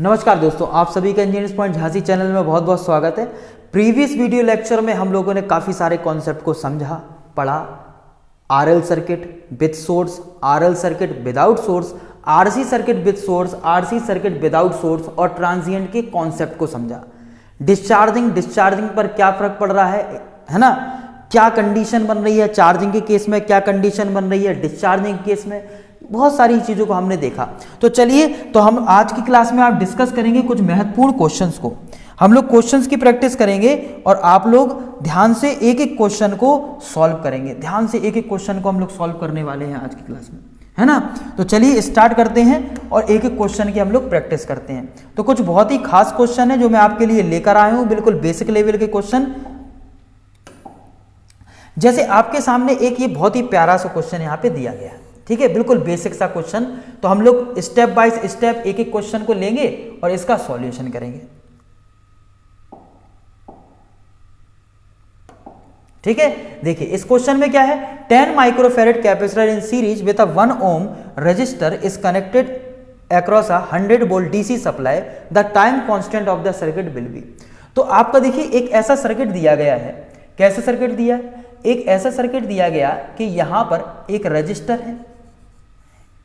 नमस्कार दोस्तों, आप सभी का इंजीनियर्स पॉइंट झांसी चैनल में बहुत बहुत स्वागत है। प्रीवियस वीडियो लेक्चर में हम लोगों ने काफ़ी सारे कॉन्सेप्ट को समझा, पढ़ा। RL circuit with source, RL circuit without source, RC circuit with source, RC circuit without source और ट्रांजिएंट के कॉन्सेप्ट को समझा। डिस्चार्जिंग पर क्या फर्क पड़ रहा है ना, क्या कंडीशन बन रही है चार्जिंग के केस में, क्या कंडीशन बन रही है डिस्चार्जिंग के केस में, बहुत सारी चीज़ों को हमने देखा। तो चलिए, तो हम आज की क्लास में आप डिस्कस करेंगे कुछ महत्वपूर्ण क्वेश्चंस को। हम लोग क्वेश्चंस की प्रैक्टिस करेंगे और आप लोग ध्यान से एक एक क्वेश्चन को सॉल्व करेंगे। ध्यान से एक एक क्वेश्चन को हम लोग सॉल्व करने वाले हैं आज की क्लास में, है ना। तो चलिए स्टार्ट करते हैं और एक एक क्वेश्चन की हम लोग प्रैक्टिस करते हैं। तो कुछ बहुत ही खास क्वेश्चन है जो मैं आपके लिए लेकर आया हूँ, बिल्कुल बेसिक लेवल के क्वेश्चन। जैसे आपके सामने एक ये बहुत ही प्यारा सा क्वेश्चन यहाँ पे दिया गया है, ठीक है, बिल्कुल बेसिक सा क्वेश्चन। तो हम लोग स्टेप बाय स्टेप एक एक क्वेश्चन को लेंगे और इसका सॉल्यूशन करेंगे, ठीक है। देखिए इस क्वेश्चन में क्या है, 10 microfarad capacitor in series with a 1 ohm resistor is connected across a 100 volt DC supply, the time constant of the circuit will be. तो आपका देखिए एक ऐसा सर्किट दिया गया है। कैसा सर्किट दिया है? एक ऐसा सर्किट दिया गया कि यहां पर एक रजिस्टर है,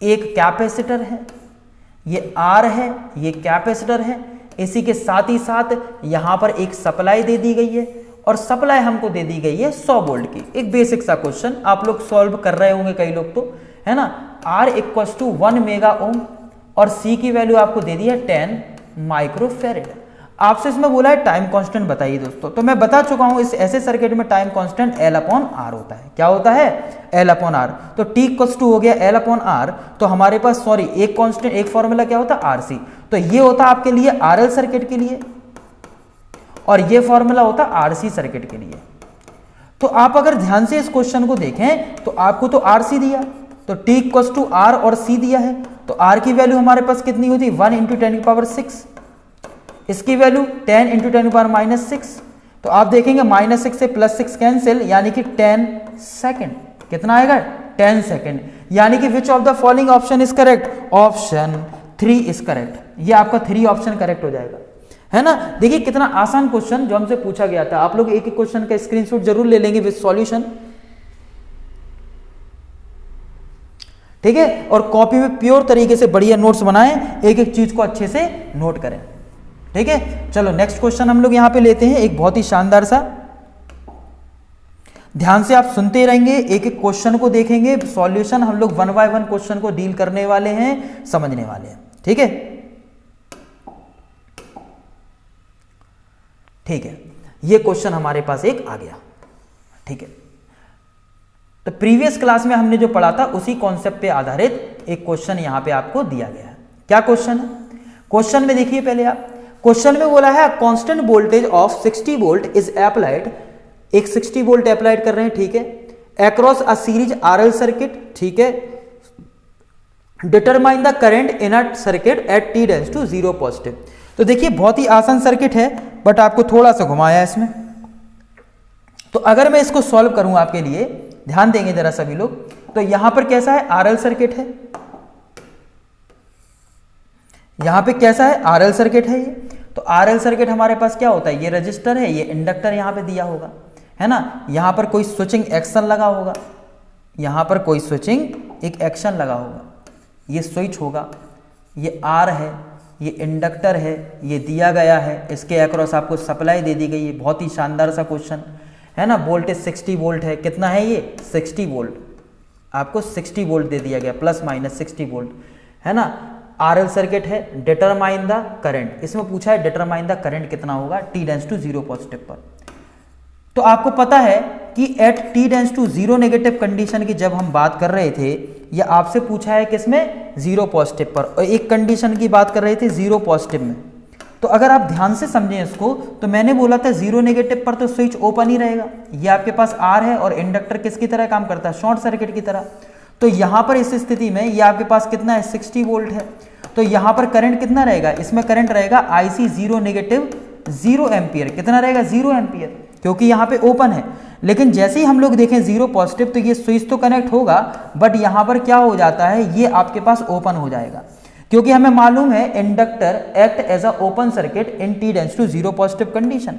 एक कैपेसिटर है, ये आर है, ये कैपेसिटर है, इसी के साथ ही साथ यहां पर एक सप्लाई दे दी गई है और सप्लाई हमको दे दी गई है 100 वोल्ट की। एक बेसिक सा क्वेश्चन आप लोग सॉल्व कर रहे होंगे कई लोग, तो है ना। R equals to 1 mega ohm और सी की वैल्यू आपको दे दी है 10 माइक्रोफैरेड। आपसे इसमें बोला है टाइम कांस्टेंट बताइए दोस्तों। तो मैं बता चुका हूं इस ऐसे सर्किट में time constant L upon R होता है। क्या होता है? L upon R. तो T इक्वल्स टू हो गया L अपॉन आर। तो हमारे पास एक कांस्टेंट, एक फॉर्मूला क्या होता है? RC। तो ये होता आपके लिए RL सर्किट के लिए और ये फॉर्मूला होता RC सर्किट के लिए। तो आप अगर ध्यान से इस क्वेश्चन को देखें तो आपको तो RC दिया, तो T इक्वल्स टू R और C दिया है। तो R की वैल्यू हमारे पास कितनी होती है? 1 इंटू 10 की पावर 6। इसकी वैल्यू 10 इंटू 10 की पावर -6। तो आप देखेंगे -6 से +6 कैंसिल, यानी कि 10 सेकेंड। कितना आएगा? 10 सेकेंड। यानी कि which of the following option is correct? Option 3 is correct. ये आपका 3 ऑप्शन करेक्ट हो जाएगा, है ना। देखिए कितना आसान क्वेश्चन जो हमसे पूछा गया था। आप लोग एक एक क्वेश्चन का स्क्रीनशॉट जरूर ले लेंगे विद सॉल्यूशन, ठीक है। और कॉपी में प्योर तरीके से बढ़िया नोट्स बनाएं, एक एक चीज को अच्छे से नोट करें, ठीक है। चलो नेक्स्ट क्वेश्चन हम लोग यहां पे लेते हैं, एक बहुत ही शानदार सा। ध्यान से आप सुनते रहेंगे, एक एक क्वेश्चन को देखेंगे, सॉल्यूशन हम लोग 1 बाय 1 क्वेश्चन को डील करने वाले हैं, समझने वाले हैं, ठीक है। ठीक है, ये क्वेश्चन हमारे पास एक आ गया, ठीक है। तो प्रीवियस क्लास में हमने जो पढ़ा था उसी कॉन्सेप्ट पे आधारित एक क्वेश्चन यहां पे आपको दिया गया है। क्या क्वेश्चन है? क्वेश्चन में देखिए पहले आप, क्वेश्चन में बोला है constant voltage of 60 volt is applied. एक 60 वोल्ट अप्लाइड कर रहे हैं, ठीक है, across a series RL circuit, ठीक है। Determine the current in a circuit at t tends to 0 positive. तो देखिए बहुत ही आसान सर्किट है, बट आपको थोड़ा सा घुमाया इसमें। तो अगर मैं इसको सॉल्व करूं आपके लिए, ध्यान देंगे जरा सभी लोग। तो यहां पर कैसा है? आरएल सर्किट है। यहां पे कैसा है? आरएल सर्किट है ये। तो आरएल सर्किट हमारे पास क्या होता है? ये रजिस्टर है, ये इंडक्टर यहां पे दिया होगा, है ना। यहां पर कोई स्विचिंग एक्शन लगा होगा, यहां पर कोई स्विचिंग एक एक्शन लगा होगा, ये स्विच होगा, ये आर है, ये इंडक्टर है, ये दिया गया है, इसके अक्रॉस आपको सप्लाई दे दी गई है। बहुत ही शानदार सा क्वेश्चन है ना। वोल्टेज 60 वोल्ट है। कितना है ये? 60 वोल्ट। आपको 60 वोल्ट दे दिया गया, प्लस माइनस 60 वोल्ट, है ना। आरएल सर्किट है। डिटरमाइन द करंट, इसमें पूछा है डिटरमाइन द करंट कितना होगा t टेंड्स टू 0 पॉजिटिव पर। तो आपको पता है कि at t tends to 0 negative condition की जब हम बात कर रहे थे, या आपसे पूछा है किसमें? 0 पॉजिटिव पर, और एक कंडीशन की बात कर रहे थे 0 पॉजिटिव में। तो अगर आप ध्यान से समझें इसको, तो मैंने बोला था 0 नेगेटिव पर तो स्विच ओपन ही रहेगा। ये आपके पास आर है और इंडक्टर किसकी तरह काम करता है? शॉर्ट सर्किट की तरह। तो यहां पर इस स्थिति में ये आपके पास कितना है? 60 वोल्ट है। तो यहां पर करंट कितना रहेगा? इसमें करंट रहेगा IC 0 नेगेटिव 0 एम्पियर। कितना रहेगा? 0 एम्पियर, क्योंकि यहां पे ओपन है। लेकिन जैसे ही हम लोग देखें 0 पॉजिटिव, तो ये स्विच तो कनेक्ट होगा, बट यहां पर क्या हो जाता है? ये आपके पास ओपन हो जाएगा। क्योंकि हमें मालूम है inductor act as a open circuit in t tends to 0 positive condition.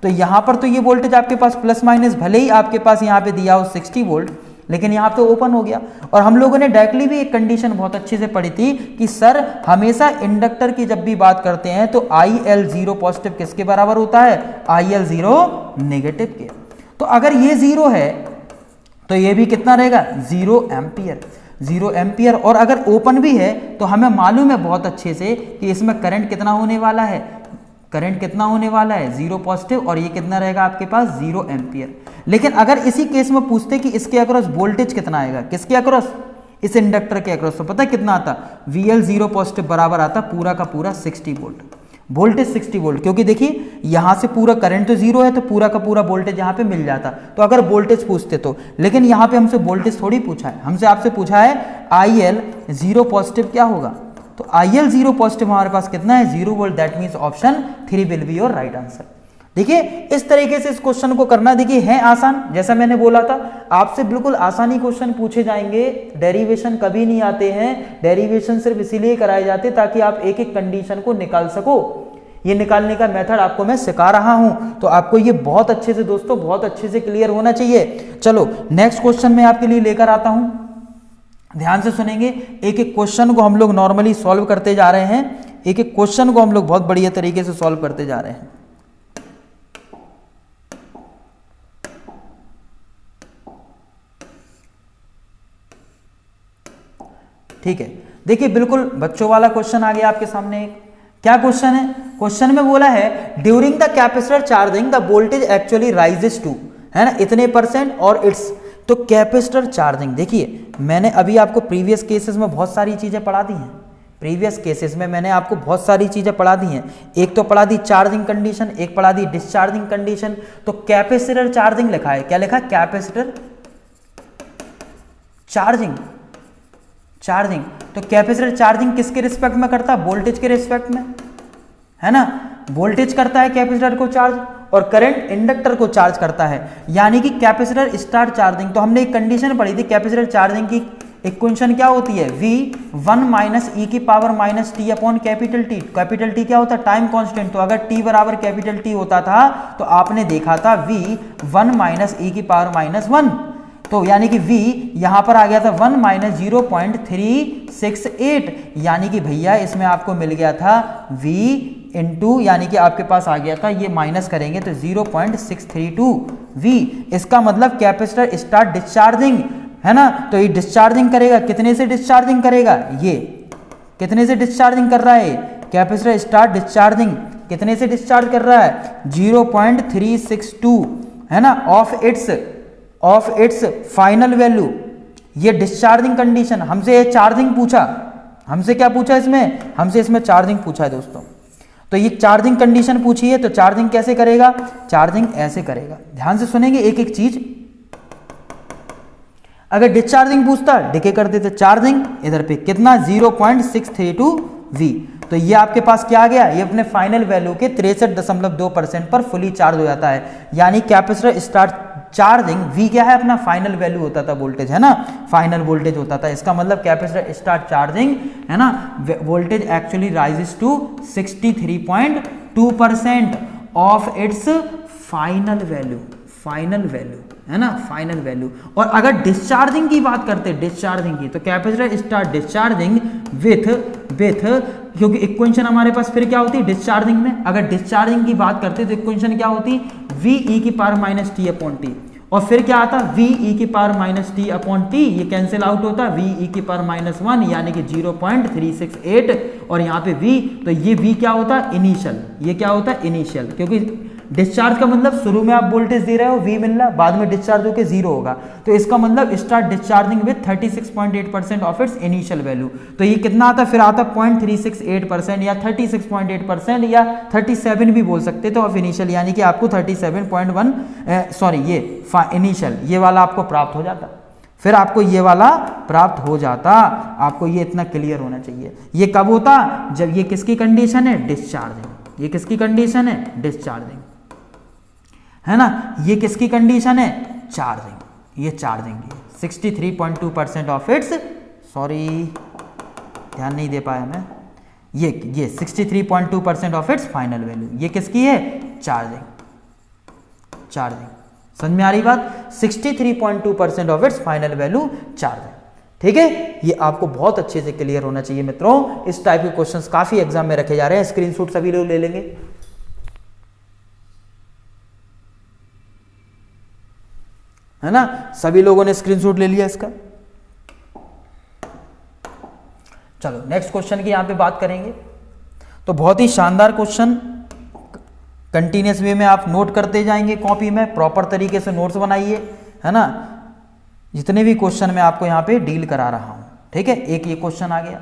तो यहां पर तो ये वोल्टेज आपके पास प्लस माइनस भले ही आपके पास यहां पे दिया हो 60 वोल्ट, लेकिन यहाँ पे ओपन हो गया। और हम लोगों ने डायरेक्टली भी एक कंडीशन बहुत अच्छे से पढ़ी थी कि सर हमेशा इंडक्टर की जब भी बात करते हैं तो IL0 पॉजिटिव किसके बराबर होता है, IL0 नेगेटिव के। तो अगर ये 0 है तो ये भी कितना रहेगा, 0 एम्पियर, 0 एम्पियर। और अगर ओपन भी है तो हमें मालूम है बहुत अच्छे से कि इसमें करंट कितना होने वाला है, करंट कितना होने वाला है 0 पॉजिटिव, और ये कितना रहेगा आपके पास 0 एम्पियर। लेकिन अगर इसी केस में पूछते कि इसके अक्रॉस वोल्टेज कितना आएगा, किसके अक्रॉस, इस इंडक्टर के अक्रॉस, तो पता है कितना आता, VL0 पॉजिटिव बराबर आता पूरा का पूरा 60 वोल्ट, वोल्टेज 60 वोल्ट। क्योंकि देखिए यहां से पूरा करंट तो 0 है तो पूरा का पूरा वोल्टेज यहां पे मिल जाता। तो अगर वोल्टेज पूछते तो, लेकिन यहां पे हमसे वोल्टेज थोड़ी पूछा है, हमसे आपसे पूछा है IL0 पॉजिटिव क्या होगा। तो IL0 पॉजिटिव हमारे पास कितना है, 0 volt. That means option 3 will be your right answer. देखिए इस तरीके से इस क्वेश्चन को करना, देखिए है आसान, जैसा मैंने बोला था आपसे बिल्कुल आसानी क्वेश्चन पूछे जाएंगे। डेरिवेशन कभी नहीं आते हैं, डेरिवेशन सिर्फ इसीलिए कराए जाते हैं ताकि आप एक एक कंडीशन को निकाल सको। ये निकालने का मेथड आपको मैं सिखा रहा हूं, तो आपको ये बहुत अच्छे से दोस्तों, बहुत अच्छे से क्लियर होना चाहिए। चलो नेक्स्ट क्वेश्चन मैं आपके लिए लेकर आता हूं, ध्यान से सुनेंगे। एक एक क्वेश्चन को हम लोग नॉर्मली सॉल्व करते जा रहे हैं, एक एक क्वेश्चन को हम लोग बहुत बढ़िया तरीके से सॉल्व करते जा रहे हैं। ठीक है, देखिए बिल्कुल बच्चों वाला क्वेश्चन आ गया आपके सामने। क्या क्वेश्चन है, क्वेश्चन में बोला है during the capacitor charging the voltage actually rises to, है ना, इतने % और इट्स, तो कैपेसिटर चार्जिंग, देखिए मैंने अभी आपको प्रीवियस केसेस में बहुत सारी चीजें पढ़ा दी हैं, प्रीवियस केसेस में मैंने आपको बहुत सारी चीजें पढ़ा दी हैं। एक तो पढ़ा दी चार्जिंग कंडीशन, एक पढ़ा दी डिस्चार्जिंग कंडीशन। तो कैपेसिटर चार्जिंग लिखा है, क्या लिखा, कैपेसिटर चार्जिंग, चार्जिंग। तो कैपेसिटर चार्जिंग किसके रिस्पेक्ट में करता है, वोल्टेज के रिस्पेक्ट में, है ना, वोल्टेज करता है कैपेसिटर को चार्ज, और करंट इंडक्टर को चार्ज करता है, यानी कि कैपेसिटर स्टार्ट चार्जिंग। तो हमने एक कंडीशन पढ़ी थी कैपेसिटर चार्जिंग की, इक्वेशन क्या होती है, V1 माइनस ई की power minus T upon capital T. Capital T क्या होता है, टाइम कांस्टेंट। तो अगर t बराबर कैपिटल टी होता था तो आपने देखा था V1 माइनस ई की पावर माइनस 1, तो यानी कि V यहां पर आ गया था 1 माइनस 0.368, यानी कि भैया इसमें आपको मिल गया था V इंटू, यानी कि आपके पास आ गया था, ये माइनस करेंगे तो 0.632 V। इसका मतलब कैपेसिटर स्टार्ट डिस्चार्जिंग, है ना, तो ये डिस्चार्जिंग करेगा, कितने से डिस्चार्जिंग करेगा, ये कितने से डिस्चार्जिंग कर रहा है, कैपेसिटर स्टार्ट डिस्चार्जिंग कितने से डिस्चार्ज कर रहा है, 0.362, है ना, ऑफ इट्स फाइनल वैल्यू। ये डिस्चार्जिंग कंडीशन, हमसे ये चार्जिंग पूछा, हमसे क्या पूछा इसमें, हमसे इसमें चार्जिंग पूछा है दोस्तों। तो ये चार्जिंग कंडीशन पूछी है, तो चार्जिंग कैसे करेगा, चार्जिंग ऐसे करेगा। ध्यान से सुनेंगे एक एक चीज। अगर डिस्चार्जिंग पूछता डिके कर देते चार्जिंग, इधर पे कितना 0.632 V। तो ये आपके पास क्या आ गया, ये अपने फाइनल वैल्यू के 63.2% पर फुली चार्ज हो जाता है, यानी कैपेसिटर स्टार्ट चार्जिंग V क्या है, अपना फाइनल वैल्यू होता था, वोल्टेज, है ना, फाइनल वोल्टेज होता था। इसका मतलब कैपेसिटर स्टार्ट चार्जिंग, है ना, voltage actually rises to 63.2% of its final value, final value, है ना, फाइनल वैल्यू। और अगर डिस्चार्जिंग की बात करते हैं, डिस्चार्जिंग की, तो कैपेसिटर स्टार्ट डिस्चार्जिंग विथ क्योंकि इक्वेशन हमारे पास फिर क्या होती है डिस्चार्जिंग में, अगर डिस्चार्जिंग की बात करते हैं तो इक्वेशन क्या होती, V e की power minus T upon T, और फिर क्या आता V e की power minus T upon T, ये कैंसिल आउट होता है, V e की पावर माइनस 1 यानी कि 0.368, और यहाँ पे V, तो ये V क्या होता है, इनिशियल, ये क्या होता है इनिशियल, क्योंकि डिस्चार्ज का मतलब शुरू में आप वोल्टेज दे रहे हो V मिल रहा, बाद में डिस्चार्ज होकर 0 होगा, तो इसका मतलब start discharging with 36.8% of its initial value. तो ये कितना आता, फिर आता 0.368% या 36.8% या 37 भी बोल सकते थे ऑफ इनिशियल, यानी कि आपको 37.1 सॉरी ये इनिशियल, ये वाला आपको प्राप्त हो जाता, फिर आपको ये वाला प्राप्त हो जाता। आपको ये इतना क्लियर होना चाहिए। ये कब होता, जब ये किसकी कंडीशन है, डिस्चार्जिंग, ये किसकी कंडीशन है, डिस्चार्जिंग, है ना, ये किसकी कंडीशन है, चार्जिंग, ये चार्जिंग की 63.2% ऑफ इट्स, सॉरी ध्यान नहीं दे पाया मैं, ये 63.2% ऑफ इट्स फाइनल वैल्यू, ये किसकी है? चार्जिंग। समझ में आ रही बात? 63.2% of its final value charging. ठीक है, ये आपको बहुत अच्छे से क्लियर होना चाहिए मित्रों। इस टाइप के क्वेश्चंस काफी एग्जाम में रखे जा रहे हैं, स्क्रीनशॉट सभी लोग ले लेंगे। है ना, सभी लोगों ने स्क्रीनशॉट ले लिया इसका। चलो नेक्स्ट क्वेश्चन की यहां पे बात करेंगे। तो बहुत ही शानदार क्वेश्चन, कंटिन्यूस वे में आप नोट करते जाएंगे कॉपी में, प्रॉपर तरीके से नोट्स बनाइए, है ना, जितने भी क्वेश्चन मैं आपको यहां पे डील करा रहा हूं। ठीक है, एक ये क्वेश्चन आ गया,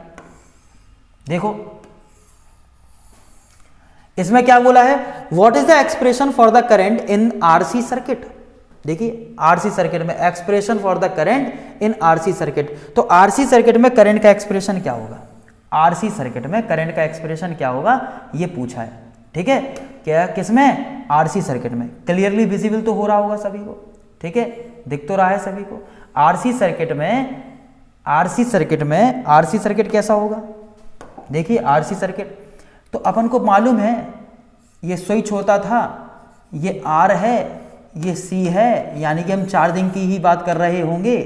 देखो इसमें क्या बोला है, what is the expression for the current in RC circuit. देखिए आरसी सर्किट में expression for the current in RC circuit, तो आरसी सर्किट में करंट का एक्सप्रेशन क्या होगा, आरसी सर्किट में करंट का एक्सप्रेशन क्या होगा, ये पूछा है। ठीक है, क्या किसमें, आरसी सर्किट में। क्लियरली विजिबल तो हो रहा होगा सभी को, ठीक है, दिख तो रहा है सभी को। आरसी सर्किट सर्किट कैसा होगा, देखिए आरसी सर्किट, तो अपन को मालूम है ये स्विच होता था, ये आर है, ये सी है, यानी कि हम चार्जिंग की ही बात कर रहे होंगे।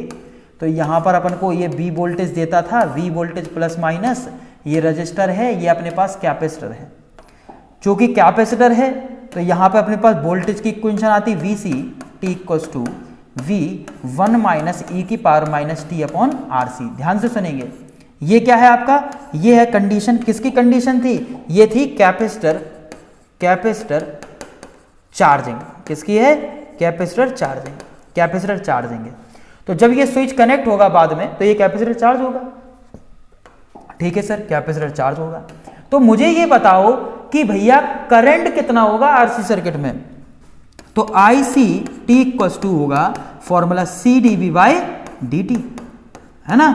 तो यहां पर अपन को ये V वोल्टेज देता था, V वोल्टेज प्लस माइनस, ये रजिस्टर है, ये अपने पास कैपेसिटर है। चूंकि कैपेसिटर है तो यहां पे अपने पास वोल्टेज की इक्वेशन आती VC T equals to V1 minus e की power minus T upon RC। ध्यान से सुनेंगे, ये क्या है आपका, ये है कंडीशन, किसकी कंडीशन थी, ये थी कैपेसिटर चार्जिंग, किसकी है, कैपेसिटर चार्जिंग है। तो जब ये स्विच कनेक्ट होगा बाद में तो ये कैपेसिटर चार्ज होगा। ठीक है सर, कैपेसिटर चार्ज होगा। तो मुझे ये बताओ कि भैया करंट कितना होगा आरसी सर्किट में, तो IC T इक्वल्स टू होगा formula C dV by dt, है ना,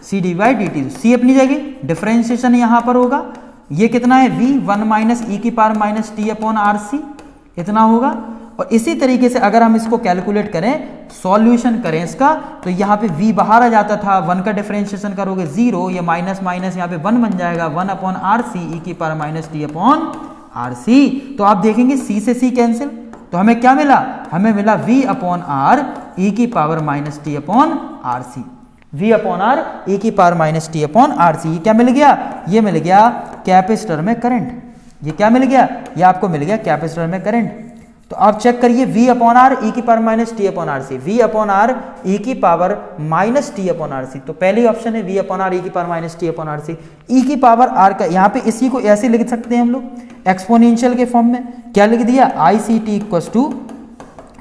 C dV by dt। C अपनी जगह, डिफरेंशिएशन यहां पर होगा, ये कितना है V1 माइनस e की power minus T upon RC, इतना होगा। और इसी तरीके से अगर हम इसको कैलकुलेट करें, सॉल्यूशन करें इसका, तो यहाँ पे v बाहर आ जाता था, 1 का डिफरेंशिएशन करोगे 0, ये माइनस माइनस यहाँ पे 1 बन जाएगा, 1 अपॉन RC e की power minus T upon RC। तो आप देखेंगे C से C कैंसिल, तो हमें क्या मिला, हमें मिला V अपॉन R e की power minus T upon RC, V upon R e की power minus T upon RC। ये क्या मिल गया, ये मिल गया कैपेसिटर में करंट, ये क्या मिल गया, ये आपको मिल गया कैपेसिटर में करंट। तो आप चेक करिए V अपॉन आर ई की power minus T upon R C, V upon R E की power minus T upon R C. तो पहली ऑप्शन है V अपॉन आर ई की power minus T upon R C, E की power are का, यहाँ पे इसी को ऐसे लिख सकते हैं हम लोग एक्सपोनेंशियल के फॉर्म में। क्या लिख दिया, I C T equal to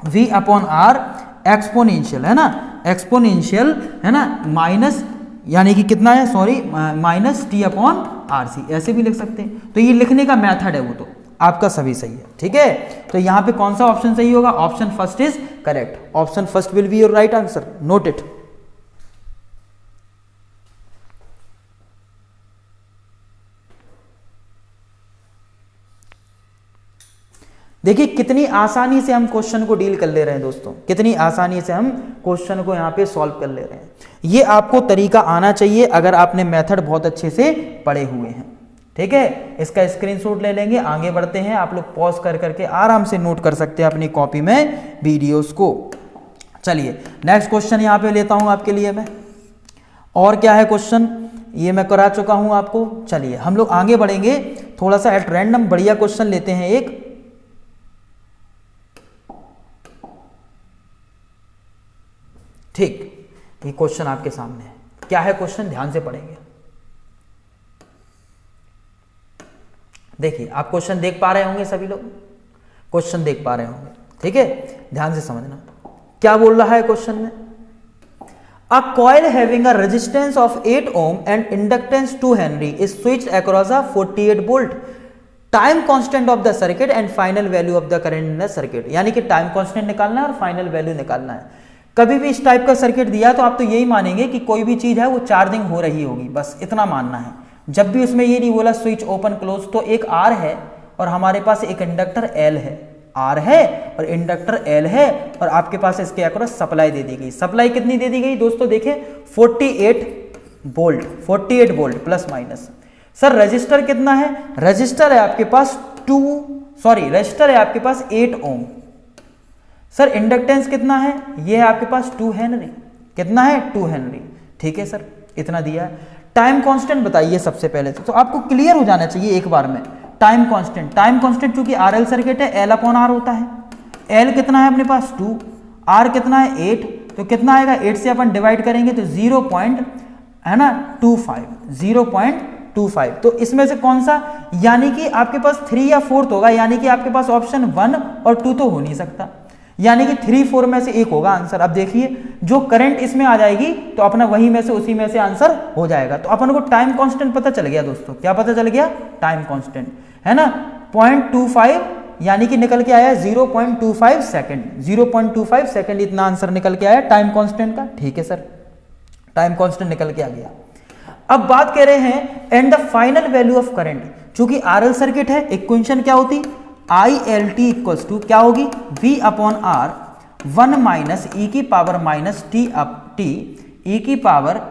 V upon R exponential, है ना, एक्सपोनेंशियल, है ना, माइनस यानी कि कितना है, sorry, minus T upon R C, ऐसे भी लिख सकते हैं। तो ये लिखने का मेथड है, वो तो आपका सभी सही है, ठीक है। तो यहां पे कौन सा ऑप्शन सही होगा, option first is correct, option first will be your right answer, note it. देखिए कितनी आसानी से हम क्वेश्चन को डील कर ले रहे हैं दोस्तों, कितनी आसानी से हम क्वेश्चन को यहां पे सॉल्व कर ले रहे हैं। ये आपको तरीका आना चाहिए अगर आपने मेथड बहुत अच्छे से पढ़े हुए हैं, ठीक है। इसका स्क्रीनशॉट ले लेंगे, आगे बढ़ते हैं। आप लोग पॉज कर करके आराम से नोट कर सकते हैं अपनी कॉपी में वीडियोस को। चलिए नेक्स्ट क्वेश्चन यहां पे लेता हूं आपके लिए मैं। और क्या है क्वेश्चन, ये मैं करा चुका हूं आपको। चलिए हम लोग आगे बढ़ेंगे, थोड़ा सा एट रैंडम बढ़िया क्वेश्चन लेते हैं एक। ठीक, ये क्वेश्चन आपके सामने है। क्या है क्वेश्चन, ध्यान से पढ़ेंगे। देखिए आप क्वेश्चन देख पा रहे होंगे, सभी लोग क्वेश्चन देख पा रहे होंगे, ठीक है। ध्यान से समझना क्या बोल रहा है क्वेश्चन में। A coil having a resistance of 8 ohm and inductance 2 Henry is switched across a 48 volt। Time constant of the circuit and final value of the current in the circuit. यानी कि टाइम कांस्टेंट निकालना है और final value निकालना है। कभी भी इस टाइप का सर्किट दिया तो आप तो यही मानेंगे कि कोई भी चीज है वो चार्जिंग हो रही होगी, बस इतना मानना है। जब भी उसमें ये नहीं बोला स्विच ओपन क्लोज, तो एक आर है और हमारे पास एक इंडक्टर एल है, आर है और इंडक्टर एल है, और आपके पास इसके अक्रॉस सप्लाई दे दी गई। सप्लाई कितनी दे दी गई दोस्तों, देखें 48 volt, 48 volt plus minus. Sir register कितना है, रजिस्टर है आपके पास रजिस्टर है आपके पास 8 ओम। सर इंडक्टेंस कितना है, ये है आपके पास 2 हेनरी, कितना है 2 हेनरी, ठीक है सर इतना दिया है। टाइम कांस्टेंट बताइए सबसे पहले तो आपको क्लियर हो जाना चाहिए एक बार में। टाइम कांस्टेंट चूंकि आरएल सर्किट है एल अपॉन आर होता है, एल कितना है अपने पास 2, आर कितना है 8, तो कितना आएगा 8 से अपन डिवाइड करेंगे तो 0.25, तो इसमें से कौन सा, यानी कि आपके पास 3 या 4 होगा, यानी कि आपके पास ऑप्शन 1 और 2 तो हो नहीं सकता, यानी कि 3 4 में से एक होगा आंसर। अब देखिए जो करंट इसमें आ जाएगी तो अपना वही में से उसी में से आंसर हो जाएगा। तो अपन को टाइम कांस्टेंट पता चल गया दोस्तों, क्या पता चल गया, टाइम कांस्टेंट है ना 0.25, यानी कि निकल के आया 0.25 सेकंड, 0.25 सेकंड इतना आंसर निकल के आया टाइम कांस्टेंट का, ठीक है सर टाइम कांस्टेंट निकल के आ गया। अब बात कर रहे हैं and the final value of current, चूंकि आरएल सर्किट है इक्वेशन क्या होती, ILT इक्वल्स टू क्या होगी, V upon R 1 minus e की power minus T up T e की पावर,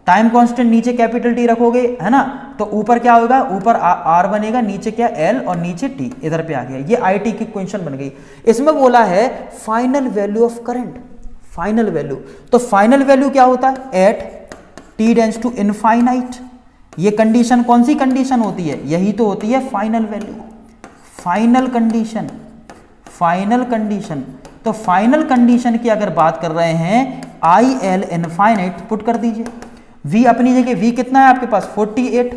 टाइम कांस्टेंट नीचे कैपिटल T रखोगे है ना, तो ऊपर क्या होगा, ऊपर R बनेगा, नीचे क्या L और नीचे T, इधर पे आ गया, ये IT की इक्वेशन बन गई। इसमें बोला है final value of current, final value, तो फाइनल वैल्यू क्या होता है, at T tends to infinite, ये कंडीशन कौन सी कंडीशन होती है, यही तो होती है final value, final condition, final condition. तो फाइनल कंडीशन की अगर बात कर रहे हैं IL इनफाइनाइट पुट कर दीजिए, V अपनी जगह, V कितना है आपके पास 48,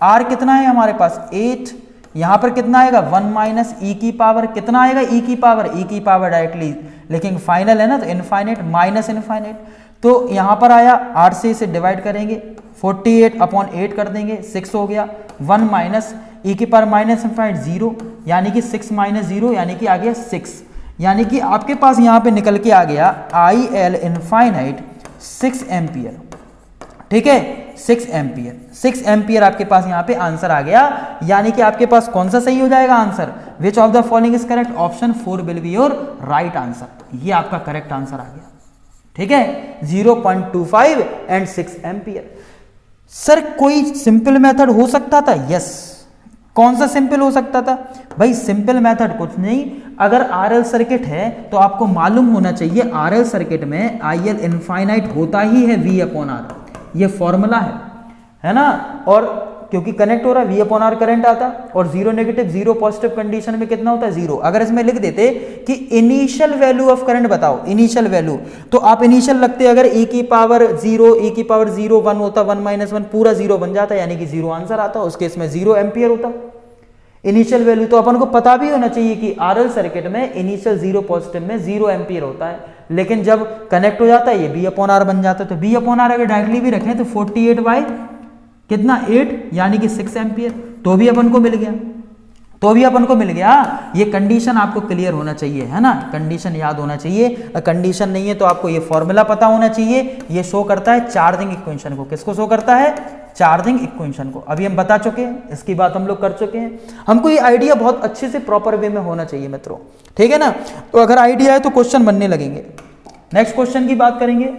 R कितना है हमारे पास 8, यहां पर कितना आएगा 1 माइनस e की पावर, कितना आएगा e की पावर डायरेक्टली, लेकिन फाइनल है ना तो इनफाइनाइट माइनस इनफाइनाइट, तो यहां पर आया 8 से इसे डिवाइड करेंगे 48 अपॉन 8 कर देंगे 6 हो गया, 1 माइनस e की पावर माइनस इनफाइनाइट 0, यानी कि 6 माइनस 0 यानी कि आ गया 6, यानी कि आपके पास यहां पे निकल के आ गया IL इनफाइनाइट 6 एम्पियर, ठीक है 6 एम्पियर, 6 एम्पियर आपके पास यहां पे आंसर आ गया, यानी कि आपके पास कौन सा सही हो जाएगा answer, which of the following is correct, option 4 will be your right answer, ये आपका करेक्ट आंसर आ गया, ठीक है 0.25 एंड 6 एम्पियर। सर कोई सिंपल मेथड हो सकता था, यस, कौन सा सिंपल हो सकता था भाई, सिंपल मेथड कुछ नहीं, अगर आरएल सर्किट है तो आपको मालूम होना चाहिए आरएल सर्किट में IL इनफाइनाइट होता ही है V अपॉन R, ये फॉर्मूला है ना, और क्योंकि कनेक्ट हो रहा है V अपॉन R करंट आता और 0 नेगेटिव 0 पॉजिटिव कंडीशन में कितना होता है 0। अगर इसमें लिख देते कि इनिशियल वैल्यू ऑफ करंट बताओ, इनिशियल वैल्यू, तो आप इनिशियल लगते अगर e की पावर 0 1 होता, 1 माइनस 1 पूरा 0 बन जाता, यानी कि 0 आंसर आता, उस केस में 0 एम्पियर होता इनिशियल वैल्यू। तो अपन को पता भी होना चाहिए कि आरएल सर्किट में इनिशियल 0 पॉजिटिव में 0 एम्पियर होता है, लेकिन जब कनेक्ट हो जाता है ये B अपॉन R बन जाता है, तो B अपॉन R अगर डायरेक्टली भी रखें तो 48 बाई कितना 8 यानी कि 6 एम्पियर, तो भी अपन को मिल गया, तो भी अपन को मिल गया। ये कंडीशन आपको क्लियर होना चाहिए है ना, कंडीशन याद होना चाहिए, कंडीशन नहीं है तो आपको ये फॉर्मूला पता होना चाहिए। ये शो करता है चार्जिंग इक्वेशन को, किसको शो करता है, चार्जिंग इक्वेशन को। अभी हम बता चुके हैं, इसकी बात हम लोग कर चुके हैं। हमको ये आइडिया बहुत अच्छे से प्रॉपर वे में होना चाहिए मित्रों, ठीक है ना। तो अगर आइडिया है तो क्वेश्चन बनने लगेंगे। नेक्स्ट क्वेश्चन की बात करेंगे।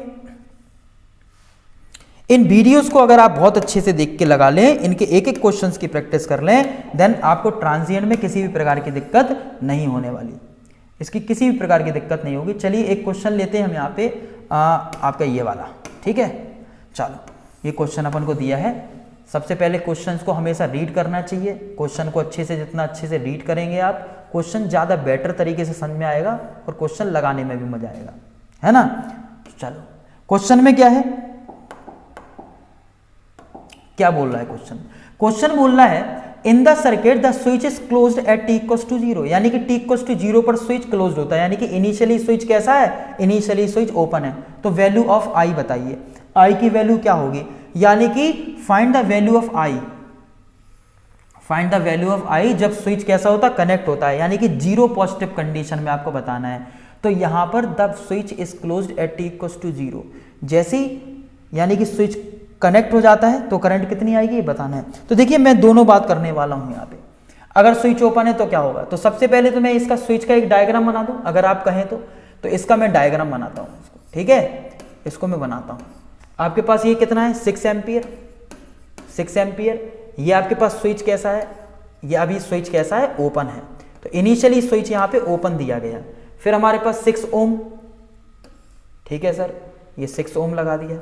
इन वीडियोस को अगर आप बहुत अच्छे से देख के लगा लें, इनके एक एक क्वेश्चंस की प्रैक्टिस कर लें, देन आपको ट्रांजिएंट में किसी भी प्रकार की दिक्कत नहीं होने वाली, इसकी किसी भी प्रकार की दिक्कत नहीं होगी। चलिए एक क्वेश्चन लेते हैं हम यहाँ पे आपका ये वाला, ठीक है। चलो ये क्वेश्चन अपन को दिया है। सबसे पहले क्वेश्चंस को हमेशा रीड करना चाहिए। क्वेश्चन को अच्छे से, जितना अच्छे से रीड करेंगे आप, क्वेश्चन ज़्यादा बेटर तरीके से समझ में आएगा और क्वेश्चन लगाने में भी मजा आएगा, है ना। चलो क्वेश्चन में क्या है, क्या बोल रहा है क्वेश्चन। क्वेश्चन बोल रहा है in the circuit the switch is closed at t equals to 0, यानी कि t इक्वल्स टू 0 पर स्विच क्लोज्ड होता है, यानी कि इनिशियली स्विच कैसा है, इनिशियली स्विच ओपन है। तो वैल्यू ऑफ i बताइए, i की वैल्यू क्या होगी, यानी कि find the value of i, find the value of i जब स्विच कैसा होता है, कनेक्ट होता है, यानी कि 0 पॉजिटिव कंडीशन में आपको बताना है। तो यहां पर the switch is closed at t equals to 0, जैसे यानी कि स्विच कनेक्ट हो जाता है तो करंट कितनी आएगी ये बताना है। तो देखिए मैं दोनों बात करने वाला हूं यहाँ पे। अगर स्विच ओपन है तो क्या होगा, तो सबसे पहले तो मैं इसका स्विच का एक डायग्राम बना दूं, अगर आप कहें तो इसका मैं डायग्राम बनाता हूं, ठीक है, इसको मैं बनाता हूं। आपके पास ये कितना है 6 एम्पियर, 6 एम्पियर। ये आपके पास स्विच कैसा है, ये अभी स्विच कैसा है, ओपन है, तो इनिशियली स्विच यहाँ पे ओपन दिया गया। फिर हमारे पास 6 ओम, ठीक है सर, ये 6 ओम लगा दिया,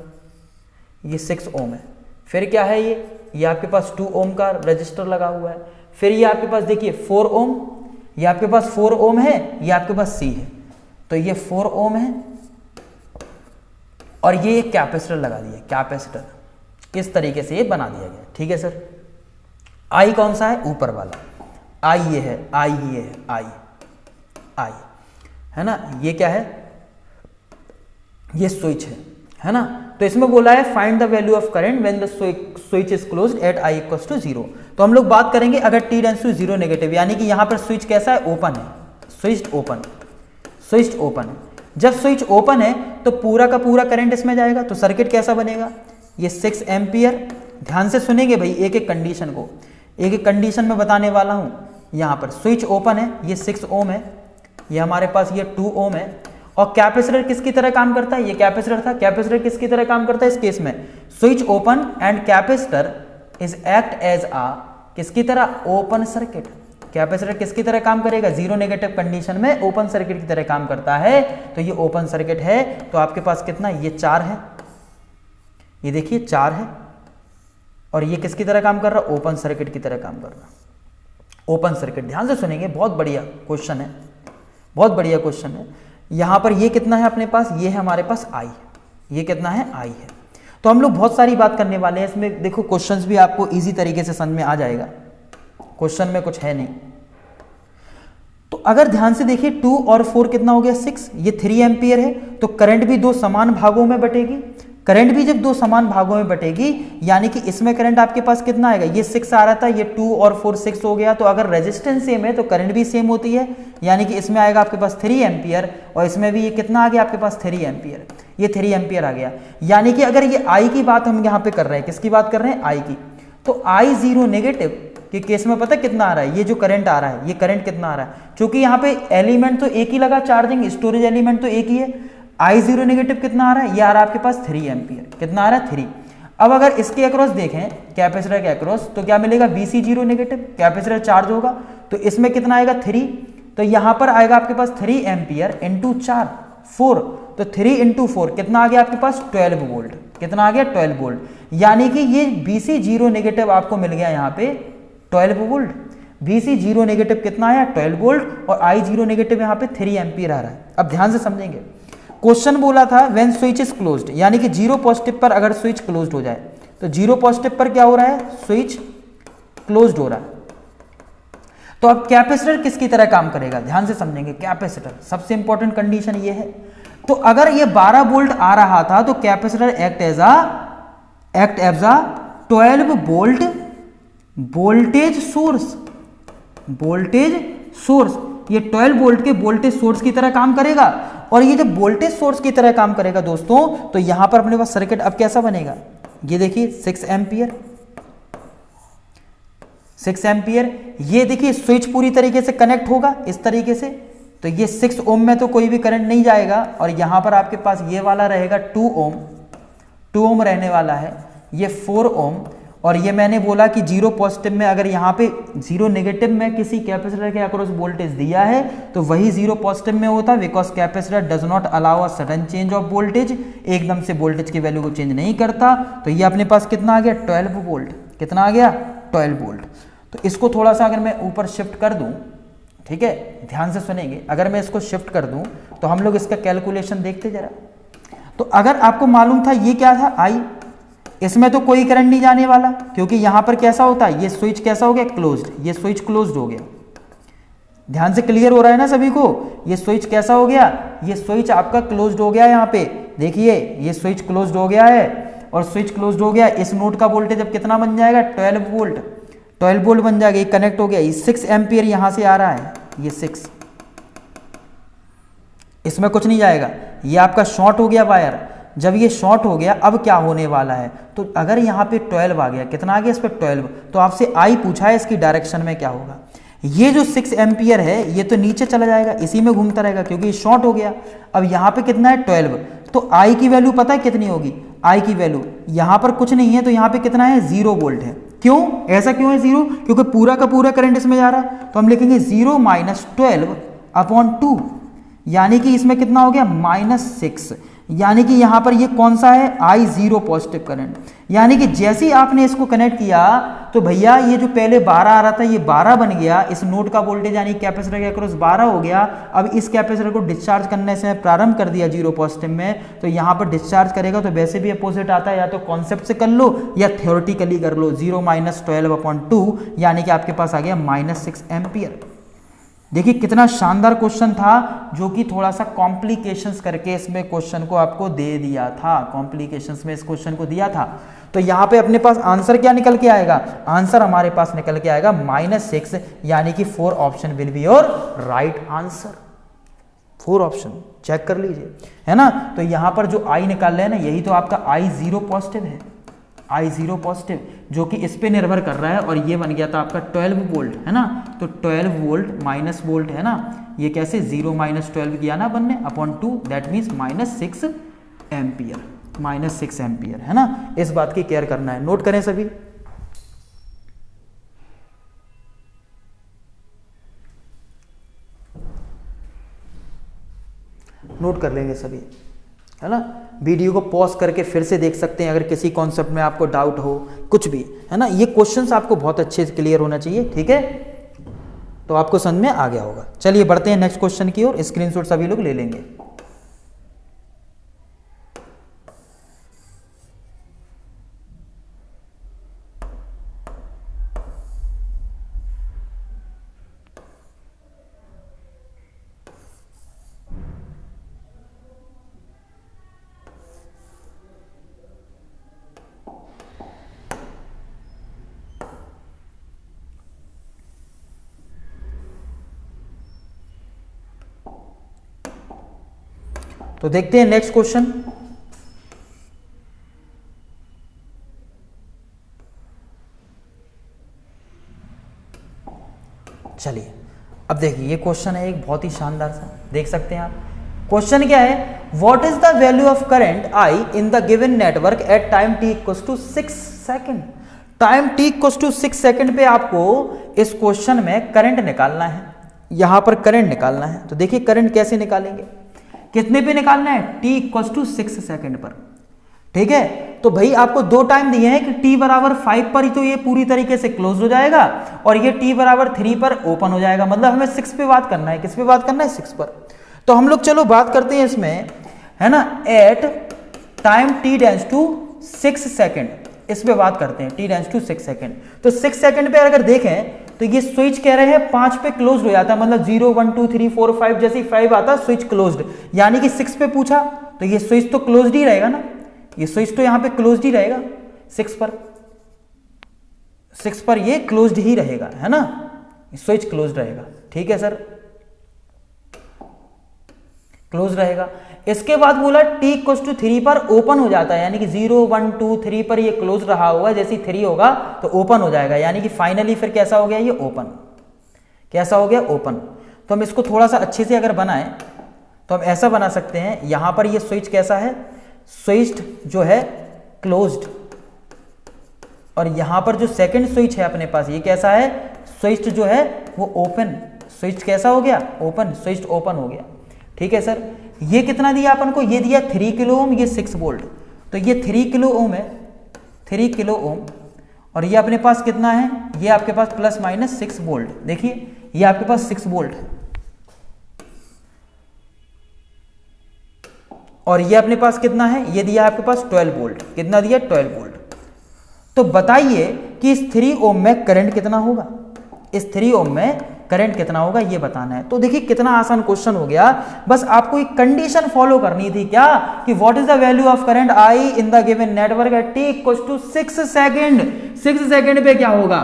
ये 6 ओम है। फिर क्या है, ये आपके पास 2 ओम का रजिस्टर लगा हुआ है। फिर ये आपके पास देखिए 4 ओम, ये आपके पास 4 ओम है, ये आपके पास सी है, तो ये 4 ओम है और ये एक कैपेसिटर लगा दिया, कैपेसिटर इस तरीके से ये बना दिया गया, ठीक है सर। आई कौन सा है, ऊपर वाला, आई ये है, आई ये है, आई है ना, ये क्या है, ये स्विच है ना। तो इसमें बोला है find the value of current when the switch is closed at I equals to 0। तो हम लोग बात करेंगे अगर टी टेंड्स टू 0 नेगेटिव, यानी कि यहां पर स्विच कैसा है, ओपन है, स्विच ओपन है। जब स्विच ओपन है तो पूरा का पूरा करंट इसमें जाएगा, तो सर्किट कैसा बनेगा, ये 6 एम्पियर। ध्यान से सुनेंगे भाई, एक एक कंडीशन को, एक एक कंडीशन में बताने वाला हूं। यहां पर स्विच ओपन है, ये 6 ओम है, ये हमारे पास ये 2 ओम है। और कैपेसिटर किसकी तरह काम करता है, ये कैपेसिटर था, कैपेसिटर किसकी तरह काम करता है इस केस में, switch open and capacitor is act as आ किसकी तरह, ओपन सर्किट। कैपेसिटर किसकी तरह काम करेगा, 0 नेगेटिव कंडीशन में ओपन सर्किट की तरह काम करता है, तो ये ओपन सर्किट है। तो आपके पास कितना, ये 4 है, ये देखिए 4 है, और ये किसकी तरह काम कर रहा है, ओपन सर्किट की तरह काम कर रहा है, ओपन सर्किट। ध्यान से सुनेंगे, बहुत बढ़िया क्वेश्चन है, बहुत बढ़िया क्वेश्चन है। यहां पर ये कितना है अपने पास, ये है हमारे पास आई, ये कितना है, आई है। तो हम लोग बहुत सारी बात करने वाले हैं इसमें, देखो क्वेश्चंस भी आपको इजी तरीके से समझ में आ जाएगा, क्वेश्चन में कुछ है नहीं। तो अगर ध्यान से देखिए 2 और 4 कितना हो गया, 6, ये 3 एम्पियर है, तो करंट भी 2 समान भागों में बटेगी। करंट भी जब 2 समान भागों में बटेगी, यानी कि इसमें करंट आपके पास कितना आएगा, ये 6 आ रहा था, ये 2 और 4 6 हो गया। तो अगर रेजिस्टेंस सेम है तो करंट भी सेम होती है, यानी कि इसमें आएगा आपके पास 3 एम्पियर, और इसमें भी ये कितना आ गया आपके पास 3 एम्पियर, ये 3 एम्पियर आ गया। यानी कि अगर ये आई की बात हम यहाँ पे कर रहे हैं, किसकी बात कर रहे हैं, आई की, तो आई 0 नेगेटिव के केस में पता कितना आ रहा है, ये जो करंट आ रहा है, ये करंट कितना आ रहा है, क्योंकि यहाँ पे एलिमेंट तो एक ही लगा, चार्जिंग स्टोरेज एलिमेंट तो एक ही है। आई 0 नेगेटिव कितना आ रहा है, ये आ रहा है आपके पास 3 एम्पियर, कितना आ रहा है 3। अब अगर इसके अक्रॉस देखें, कैपेसिटर के अक्रॉस, तो क्या मिलेगा, VC 0 नेगेटिव, कैपेसिटर चार्ज होगा, तो इसमें कितना आएगा 3, तो यहां पर आएगा आपके पास 3 एम्पियर इंटू 4 4, तो 3 इंटू 4 कितना आ गया आपके पास 12 वोल्ट, कितना आ गया 12 वोल्ट। यानी कि ये VC 0 नेगेटिव आपको मिल गया यहाँ पे 12 वोल्ट। VC 0 नेगेटिव कितना आया 12 वोल्ट, और I 0 नेगेटिव यहाँ पे 3 एम्पियर आ रहा है। अब ध्यान से समझेंगे, क्वेश्चन बोला था व्हेन स्विच इज क्लोज्ड, यानी कि 0 पॉजिटिव पर अगर स्विच क्लोज्ड हो जाए, तो 0 पॉजिटिव पर क्या हो रहा है, स्विच क्लोज्ड हो रहा है। तो अब कैपेसिटर किसकी तरह काम करेगा, ध्यान से समझेंगे, कैपेसिटर सबसे इंपॉर्टेंट कंडीशन ये है। तो अगर ये 12 वोल्ट आ रहा था तो capacitor act as a 12 volt voltage source, ये 12 वोल्ट के वोल्टेज सोर्स की तरह काम करेगा। और ये जब वोल्टेज सोर्स की तरह काम करेगा दोस्तों, तो यहां पर अपने पास सर्किट अब कैसा बनेगा, ये देखिए 6 एम्पियर, 6 एम्पियर, ये देखिए स्विच पूरी तरीके से कनेक्ट होगा इस तरीके से, तो ये 6 ओम में तो कोई भी करंट नहीं जाएगा, और यहां पर आपके पास ये वाला रहेगा 2 ओम रहने वाला है, ये 4 ओम। और ये मैंने बोला कि 0 पॉजिटिव में अगर यहाँ पे 0 नेगेटिव में किसी कैपेसिटर के अक्रॉस वोल्टेज दिया है तो वही 0 पॉजिटिव में होता, because capacitor does not allow a sudden change of voltage, एकदम से वोल्टेज की वैल्यू को चेंज नहीं करता। तो ये अपने पास कितना आ गया 12 वोल्ट, कितना आ गया 12 वोल्ट। तो इसको थोड़ा सा अगर मैं ऊपर शिफ्ट कर दूं, ठीक है, ध्यान से सुनेंगे, अगर मैं इसको शिफ्ट कर दूं तो हम लोग इसका कैलकुलेशन देखते जरा। तो अगर आपको मालूम था ये क्या था आई, इसमें तो कोई करंट नहीं जाने वाला, क्योंकि यहां पर कैसा होता है, ये स्विच कैसा हो गया क्लोज्ड, ये स्विच क्लोज्ड हो गया। ध्यान से क्लियर हो रहा है ना सभी को, ये स्विच कैसा हो गया, ये स्विच आपका क्लोज्ड हो गया। यहाँ पे देखिए ये स्विच क्लोज्ड हो गया है, और स्विच क्लोज्ड हो गया, इस नोड का वोल्टेज अब कितना बन जाएगा 12 वोल्ट, 12 वोल्ट बन जाएगा, ये कनेक्ट हो गया। ये 6 एम्पियर यहां से आ रहा है, ये 6, इसमें कुछ नहीं जाएगा, ये आपका शॉर्ट हो गया वायर। जब ये शॉर्ट हो गया, अब क्या होने वाला है, तो अगर यहाँ पे 12 आ गया, कितना आ गया इस पर 12, तो आपसे आई पूछा है इसकी डायरेक्शन में क्या होगा। ये जो 6 एम्पियर है ये तो नीचे चला जाएगा, इसी में घूमता रहेगा, क्योंकि ये शॉर्ट हो गया। अब यहाँ पे कितना है 12, तो आई की वैल्यू पता है कितनी होगी, आई की वैल्यू, यहां पर कुछ नहीं है तो यहां पे कितना है 0 वोल्ट है। क्यों, ऐसा क्यों है 0? क्योंकि पूरा का पूरा करंट इसमें जा रहा है, तो हम लिखेंगे 0 माइनस 12/2, यानी कि इसमें कितना हो गया -6, यानी कि यहां पर ये कौन सा है I0 पॉजिटिव करंट। यानी कि जैसे ही आपने इसको कनेक्ट किया तो भैया ये जो पहले 12 आ रहा था ये 12 बन गया, इस नोड का वोल्टेज यानी कैपेसिटर के अक्रॉस 12 हो गया। अब इस कैपेसिटर को डिस्चार्ज करने से प्रारंभ कर दिया 0 पॉजिटिव में, तो यहां पर डिस्चार्ज करेगा तो वैसे भी अपोजिट आता है, या तो कॉन्सेप्ट से कर लो या थ्योरेटिकली कर लो। 0 माइनस 12/2 यानी कि आपके पास आ गया -6 एम्पियर। देखिए कितना शानदार क्वेश्चन था, जो कि थोड़ा सा कॉम्प्लिकेशंस करके इसमें क्वेश्चन को आपको दे दिया था, कॉम्प्लिकेशंस में इस क्वेश्चन को दिया था। तो यहाँ पे अपने पास आंसर क्या निकल के आएगा, आंसर हमारे पास निकल के आएगा -6, यानी कि 4 option will be your right answer. 4 option check कर लीजिए, है ना। तो यहाँ पर जो आई निकाल रहे हैं ना, यही तो आपका I0 पॉजिटिव है, I0 पॉजिटिव, जो कि इस पे निर्भर कर रहा है, और ये बन गया था आपका 12 वोल्ट, है ना। तो 12 वोल्ट माइनस वोल्ट है ना, ये कैसे 0 माइनस 12 किया ना बनने /2, दैट मीन्स -6 एम्पियर, -6 एम्पियर, है ना। इस बात की केयर करना है, नोट करें सभी। नोट कर लेंगे सभी, है ना। वीडियो को पॉज करके फिर से देख सकते हैं अगर किसी कॉन्सेप्ट में आपको डाउट हो, कुछ भी, है ना। ये क्वेश्चंस आपको बहुत अच्छे से क्लियर होना चाहिए, ठीक है। तो आपको समझ में आ गया होगा। चलिए बढ़ते हैं नेक्स्ट क्वेश्चन की ओर, स्क्रीनशॉट सभी लोग ले लेंगे। तो देखते हैं नेक्स्ट क्वेश्चन। चलिए अब देखिए, ये क्वेश्चन है एक बहुत ही शानदार सा, देख सकते हैं आप। क्वेश्चन क्या है, what is the value of current I in the given network at time t = 6 second. Time t = 6 second पे आपको इस क्वेश्चन में करंट निकालना है, यहां पर करंट निकालना है। तो देखिए करंट कैसे निकालेंगे, कितने पे निकालना है, t = 6 सेकेंड पर, ठीक है। तो भाई आपको 2 टाइम दिए हैं कि t = 5 पर ही तो ये पूरी तरीके से क्लोज हो जाएगा, और ये t = 3 पर ओपन हो जाएगा। मतलब हमें 6 पे बात करना है, किस पे बात करना है, 6 पर। तो हम लोग चलो बात करते हैं इसमें, है ना, एट टाइम t → 6 सेकेंड, इस पे बात करते हैं, t → 6 सेकेंड। तो 6 सेकेंड पे अगर देखें तो ये स्विच कह रहे हैं 5 पे क्लोज हो जाता है, मतलब 0 1 2 3 4 5 जैसे 5 आता स्विच क्लोज्ड, यानी कि 6 पे पूछा तो ये स्विच तो क्लोज्ड ही रहेगा ना, ये स्विच तो यहां पे क्लोज्ड ही रहेगा 6 पर ये क्लोज्ड ही रहेगा, है ना, स्विच क्लोज्ड रहेगा, ठीक है सर, क्लोज रहेगा। इसके बाद बोला t = 3 पर ओपन हो जाता है, यानी कि 0 1 2 3 पर ये क्लोज रहा हुआ है, जैसे 3 होगा तो ओपन हो जाएगा, यानी कि फाइनली फिर कैसा हो गया ये ओपन, कैसा हो गया ओपन। तो हम इसको थोड़ा सा अच्छे से अगर बनाएं तो हम ऐसा बना सकते हैं, यहां पर ये स्विच कैसा है, स्विच्ड जो है क्लोज्ड, और यहां पर जो सेकंड स्विच है अपने पास ये कैसा है, स्विच्ड जो है वो ओपन, स्विच कैसा हो गया ओपन, स्विच्ड ओपन हो गया, ठीक है सर। ये कितना दिया अपन को, ये दिया 3 किलो ओम, ये 6 वोल्ट, तो ये 3 किलो ओम है, 3 किलो ओम, और ये अपने पास कितना है, ये आपके पास ±6 वोल्ट। देखिए ये आपके पास 6 वोल्ट है, और ये अपने पास कितना है, ये दिया आपके पास 12 वोल्ट, कितना दिया 12 वोल्ट। तो बताइए कि इस 3 ओम में करंट कितना होगा, इस 3 ओम में करंट कितना होगा ये बताना है। तो देखिए कितना आसान क्वेश्चन हो गया, बस आपको एक कंडीशन फॉलो करनी थी, क्या, कि what is the value of current I in the given network at t = 6 second. 6 second पे क्या होगा,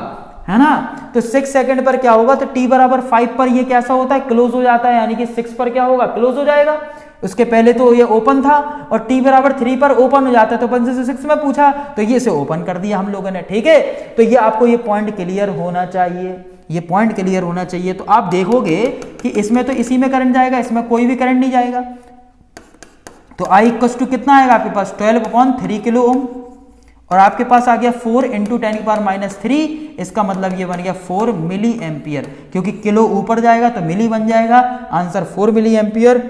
है ना, तो 6 सेकेंड पर क्या होगा, तो t = 5 पर ये कैसा होता है, क्लोज हो जाता है, यानी कि 6 पर क्या होगा, क्लोज हो जाएगा। उसके पहले तो ये ओपन था, और t = 3 पर ओपन हो जाता है, तो 5 से 6 में पूछा तो ये से ओपन कर दिया हम लोगों ने, ठीक है। तो ये आपको ये पॉइंट क्लियर होना चाहिए, ये पॉइंट क्लियर होना चाहिए। तो आप देखोगे कि इसमें तो इसी में करंट जाएगा, इसमें कोई भी करंट नहीं जाएगा। तो I इक्वल टू कितना आएगा आपके पास 12/3 किलो ओम, और आपके पास आ गया 4 × 10⁻³ इसका मतलब ये बन गया 4 मिली एम्पियर, क्योंकि किलो ऊपर जाएगा तो मिली बन जाएगा, आंसर 4 मिली एम्पियर।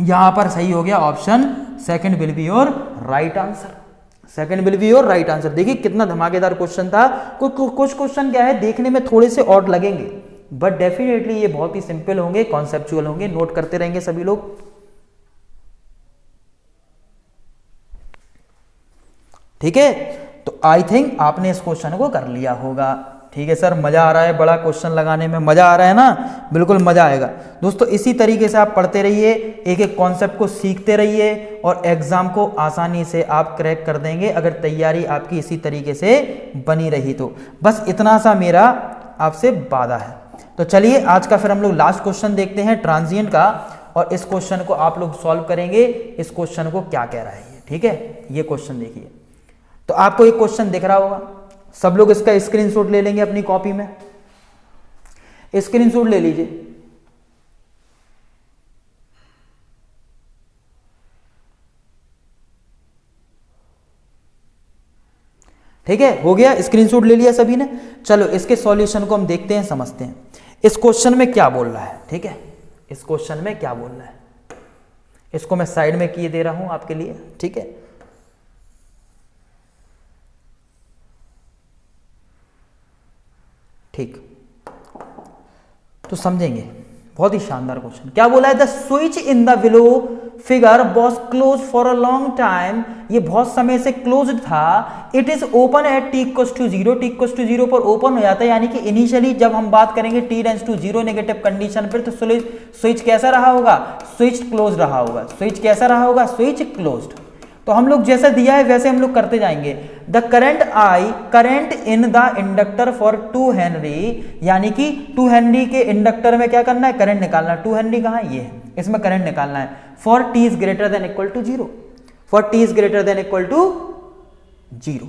यहां पर सही हो गया option second will be your right answer, second will be your right answer. देखिए कितना धमाकेदार क्वेश्चन था। कुछ क्वेश्चन क्या है देखने में थोड़े से ऑड लगेंगे, बट डेफिनेटली ये बहुत ही सिंपल होंगे, कॉन्सेप्चुअल होंगे, नोट करते रहेंगे सभी लोग। ठीक है, तो आई थिंक आपने इस क्वेश्चन को कर लिया होगा। ठीक है सर, मजा आ रहा है, बड़ा क्वेश्चन लगाने में मजा आ रहा है ना, बिल्कुल मजा आएगा दोस्तों। इसी तरीके से आप पढ़ते रहिए, एक एक कॉन्सेप्ट को सीखते रहिए और एग्जाम को आसानी से आप क्रैक कर देंगे अगर तैयारी आपकी इसी तरीके से बनी रही तो। बस इतना सा मेरा आपसे वादा है। तो चलिए आज का फिर हम लोग लास्ट क्वेश्चन देखते हैं ट्रांजिएंट का, और इस क्वेश्चन को आप लोग सॉल्व करेंगे, इस क्वेश्चन को क्या कह रहा है ये। ठीक है, ये क्वेश्चन देखिए, तो आपको एक क्वेश्चन दिख रहा होगा, सब लोग इसका स्क्रीनशॉट ले लेंगे अपनी कॉपी में, स्क्रीनशॉट ले लीजिए। ठीक है, हो गया, स्क्रीनशॉट ले लिया सभी ने। चलो इसके सॉल्यूशन को हम देखते हैं, समझते हैं इस क्वेश्चन में क्या बोल रहा है। ठीक है, इस क्वेश्चन में क्या बोल रहा है, इसको मैं साइड में किए दे रहा हूं आपके लिए। ठीक है, ठीक, तो समझेंगे। बहुत ही शानदार क्वेश्चन। क्या बोला है, the switch in the below figure was close for a long time, ये बहुत समय से क्लोज था। It is open at t equal to 0, t equal to 0 पर ओपन हो जाता है, यानी कि इनिशियली जब हम बात करेंगे t tends to 0 negative condition पर, तो स्विच कैसा रहा होगा, स्विच क्लोज रहा होगा। स्विच कैसा रहा होगा, स्विच क्लोज्ड। तो हम लोग जैसा दिया है वैसे हम लोग करते जाएंगे। The current I, current in the inductor for 2 Henry, यानी कि 2 हेनरी के इंडक्टर में क्या करना है, करंट निकालना। 2 हेनरी कहां है, ये है, इसमें करंट निकालना है। For t is greater than equal to 0, for t is greater than equal to 0,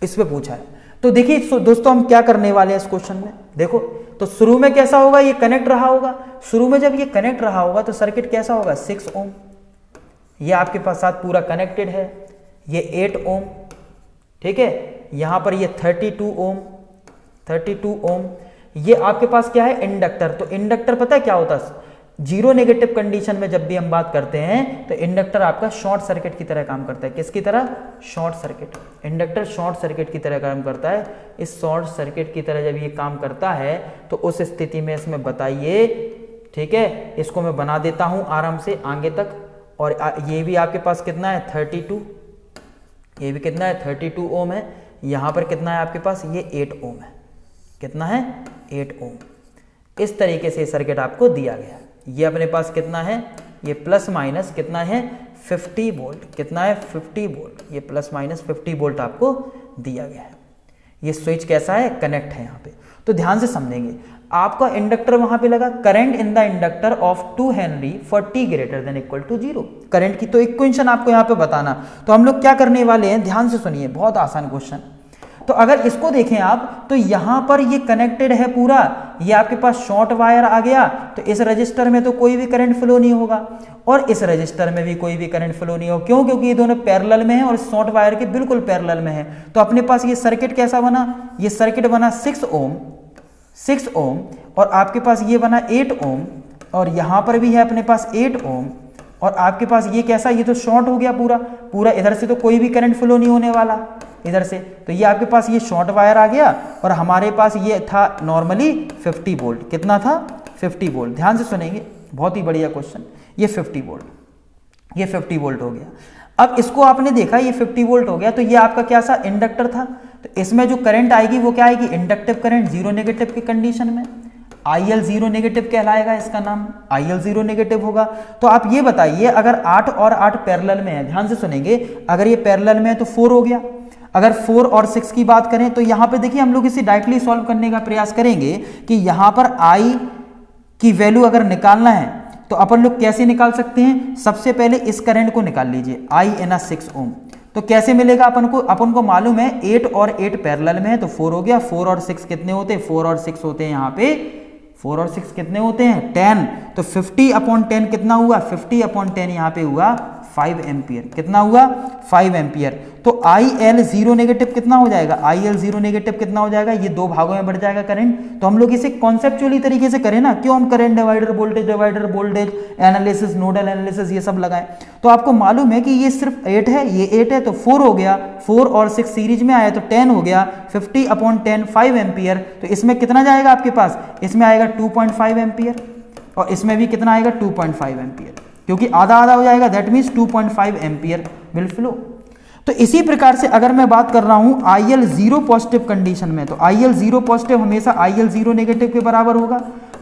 इस पे पूछा है। तो देखिए दोस्तों हम क्या करने वाले हैं इस क्वेश्चन में, देखो तो शुरू में कैसा होगा, ये कनेक्ट रहा होगा। शुरू में जब ये कनेक्ट रहा होगा तो सर्किट कैसा होगा, 6 ओम, ये आपके पास साथ पूरा कनेक्टेड है, ये 8 ओम। ठीक है, यहां पर ये 32 ओम, 32 ओम। ये आपके पास क्या है, इंडक्टर। तो इंडक्टर पता है क्या होता है, 0 नेगेटिव कंडीशन में जब भी हम बात करते हैं तो इंडक्टर आपका शॉर्ट सर्किट की तरह काम करता है। किसकी तरह, short circuit. Inductor short circuit की तरह काम करता है। इस शॉर्ट सर्किट की तरह जब ये काम करता है तो उस स्थिति में इसमें बताइए। ठीक है, इसको मैं बना देता हूं आराम से आगे तक। और ये भी आपके पास कितना है, 32, ये भी कितना है, 32 ओम है। यहां पर कितना है आपके पास, ये 8 ओम है। कितना है, 8 ओम। इस तरीके से सर्किट आपको दिया गया। ये अपने पास कितना है, ये प्लस माइनस कितना है, 50 वोल्ट। कितना है, 50 वोल्ट। ये प्लस माइनस 50 वोल्ट आपको दिया गया है। ये स्विच कैसा है, कनेक्ट है यहाँ पे। तो ध्यान से समझेंगे, आपका इंडक्टर वहां पे लगा, current in the inductor of 2 henry for t greater than equal to 0। Current की तो इक्वेशन आपको यहाँ पे बताना। तो हम लोग क्या करने वाले हैं, ध्यान से सुनिए, बहुत आसान क्वेश्चन। तो अगर इसको देखें आप तो यहां पर ये कनेक्टेड है पूरा, ये आपके पास शॉर्ट वायर आ गया, तो इस रजिस्टर में तो कोई भी करंट फ्लो नहीं होगा और इस रजिस्टर में भी कोई भी करंट फ्लो नहीं होगा। क्यों, क्योंकि ये दोनों पैरेलल में हैं और शॉर्ट वायर के बिल्कुल पैरेलल में है। तो अपने पास ये सर्किट कैसा बना, ये सर्किट बना 6 ओम, 6 ओम, और आपके पास ये बना 8 ओम, और यहां पर भी है अपने पास 8 ओम, और आपके पास ये कैसा, ये तो शॉर्ट हो गया पूरा पूरा। इधर से तो कोई भी करंट फ्लो नहीं होने वाला इधर से, तो ये आपके पास ये शॉर्ट वायर आ गया। और हमारे पास ये था नॉर्मली 50 वोल्ट। कितना था, 50 वोल्ट। ध्यान से सुनेंगे, बहुत ही बढ़िया क्वेश्चन। ये 50 वोल्ट, ये 50 वोल्ट हो गया। अब इसको आपने देखा, ये 50 वोल्ट हो गया, तो ये आपका क्या सा इंडक्टर था। तो इसमें जो करंट आएगी वो क्या आएगी, इंडक्टिव करंट 0 नेगेटिव की कंडीशन में। IL 0 नेगेटिव कहलाएगा, इसका नाम IL 0 नेगेटिव होगा। तो आप ये बताइए, अगर 8 और 8 पैरेलल में है, ध्यान से सुनेंगे, अगर ये पैरेलल में है तो 4 हो गया। अगर 4 और 6 की बात करें तो यहां पे देखिए हम लोग इसे डायरेक्टली सॉल्व करने का प्रयास करेंगे कि यहां पर I की वैल्यू अगर निकालना है तो अपन लोग कैसे निकाल सकते हैं। सबसे पहले इस करंट को निकाल लीजिए, I इन 6 ओम। तो कैसे मिलेगा अपन को मालूम है 8 और 8 पैरेलल में है, तो 4 हो गया। 4 और 6 कितने होते हैं, 4 और 6 होते हैं यहाँ पे, 4 और 6 कितने होते हैं, 10। तो 50/10 कितना हुआ, 50/10 यहाँ पे हुआ 5 एम्पियर। कितना हुआ? 5 एम्पियर। तो IL जीरो नेगेटिव कितना हो जाएगा? IL जीरो नेगेटिव कितना हो जाएगा? ये दो भागों में बढ़ जाएगा करंट। तो हम लोग इसे कॉन्सेप्चुअली तरीके से करें ना, क्यों हम current divider, voltage analysis, nodal analysis ये सब लगाएं। तो आपको मालूम है कि ये सिर्फ 8 है, ये 8 है तो 4 हो गया, 4 और 6 सीरीज में आया तो 10 हो गया, 50/10 5 एम्पियर। तो इसमें कितना जाएगा आपके पास? इसमें आएगा 2.5 एम्पियर और इसमें भी कितना आएगा? 2.5 एम्पियर, क्योंकि आधा आधा हो जाएगा, that means 2.5 ampere will flow. तो इसी प्रकार से अगर मैं बात कर रहा हूं IL जीरो पॉजिटिव कंडीशन में, तो IL जीरो पॉजिटिव हमेशा IL जीरो नेगेटिव के बराबर होगा।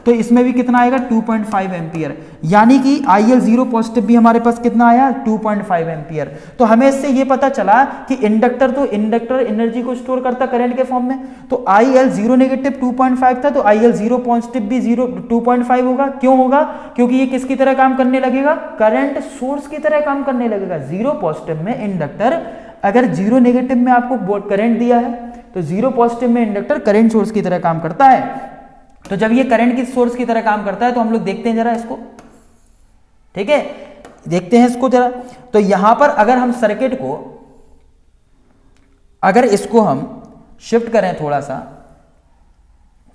तो इसमें भी कितना आएगा? 2.5 एम्पियर, यानी कि IL जीरो पॉजिटिव भी हमारे पास कितना आया? 2.5 एम्पियर। तो हमें इससे ये पता चला कि इंडक्टर एनर्जी को स्टोर करता करंट के फॉर्म में। तो IL जीरो नेगेटिव 2.5 था, तो IL जीरो पॉजिटिव भी 2.5 होगा। क्यों होगा? क्योंकि ये किसकी तरह काम करने लगेगा? करंट सोर्स की तरह काम करने लगेगा। जीरो पॉजिटिव में इंडक्टर, अगर जीरो नेगेटिव में आपको करंट दिया है तो जीरो पॉजिटिव में इंडक्टर करंट सोर्स की तरह काम करता है। तो जब ये करंट की सोर्स की तरह काम करता है तो हम लोग देखते हैं जरा इसको, ठीक है, देखते हैं इसको जरा। तो यहां पर अगर हम सर्किट को, अगर इसको हम शिफ्ट करें थोड़ा सा,